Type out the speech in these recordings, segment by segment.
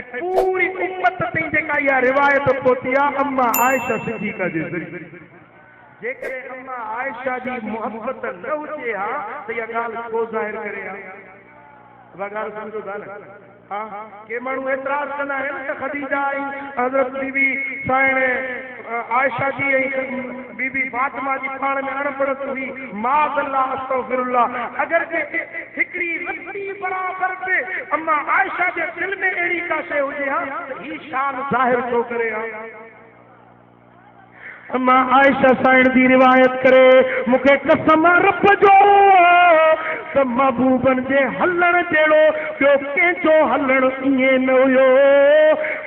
पूरी उम्मत ताईं जेका इहा रिवायत पहुती आहे अम्मा आयशा सिद्दीक़ा जे ज़रिए। जेकॾहिं अम्मा आयशा जी मोहब्बत न हुजे हा त इहा ॻाल्हि को ज़ाहिर करे हा। उहा ॻाल्हि सम्झो था न? हाँ के माण्हू एतिराज़ कंदा आहिनि त ख़दीजा ऐं हज़रत बीबी साइण आयशा जी ऐं बीबी फातिमा जी पाण में अणबड़ हुई। माज़अल्लाह अस्तग़फिरुल्लाह। अगरि के हिकिड़ी रत्ती बराबर पे अम्मा आयशा जे दिल में अहिड़ी का शइ हुजे हा त ही शान ज़ाहिर थो करे हा। अम्मा आयशा साइण जी रिवायत करे मूंखे कसम रब जो त महबूबन जे हलण जहिड़ो ॿियो कंहिंजो हलण ईअं न हुयो।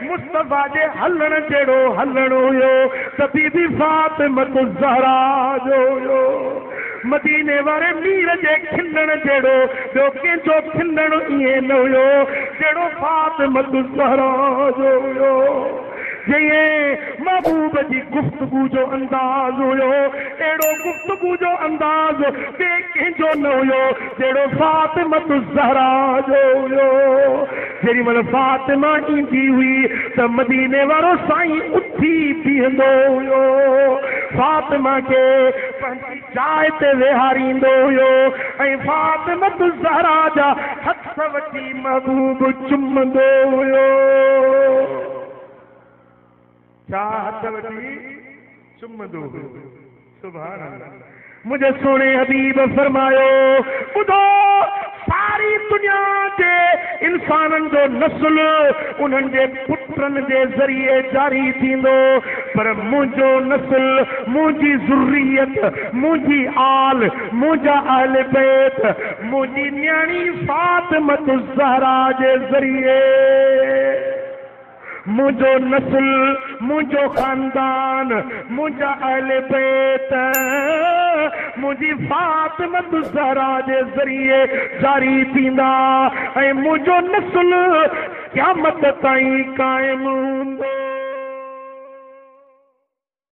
मुस्तफ़ा जे हलण जहिड़ो हलण हुयो त बीबी फातिमा ज़हरा जो हुयो। मदीने वारे मीर जे खिलण जहिड़ो ॿियो कंहिंजो खिलण ईअं न हुयो जहिड़ो फातिमा ज़हरा जो हुयो। जीअं महबूब जी गुफ्तगू जो अंदाज़ हुयो अहिड़ो गुफ्तगू जो अंदाज़ ॿिए कंहिंजो न हुयो जहिड़ो फातिमा ज़हरा जो हुयो। जेॾी महिल फातिमा ईंदी हुई त मदीने वारो साईं उथी बीहंदो हुयो। फातिमा खे पंहिंजी जाइ ते वेहारींदो हुयो ऐं फातिमा ज़हरा जा हथ वठी महबूब चुमंदो हुयो। छा हथ वठी चुमंदो हुयो। सुभान अल्लाह। मुझे सोने हबीब फरमायो ॿुधो सारी दुनिया जे इंसाननि जो नस्ल उन्हनि जे पुत्रनि जे ज़रिए जारी थींदो पर मुंहिंजो नस्ल मुंहिंजी ज़ुर्रियत मुंहिंजी आल मुंहिंजा अहल बैत मुंहिंजी न्याणी फातिमा ज़हरा जे ज़रिए मुझो नस्ल मुझो खानदान मुझा अहल बैत मुझी फातिमा ज़हरा जे ज़रिए जारी थींदा ऐं मुझो नस्ल क़यामत ताईं कायम हूंदो।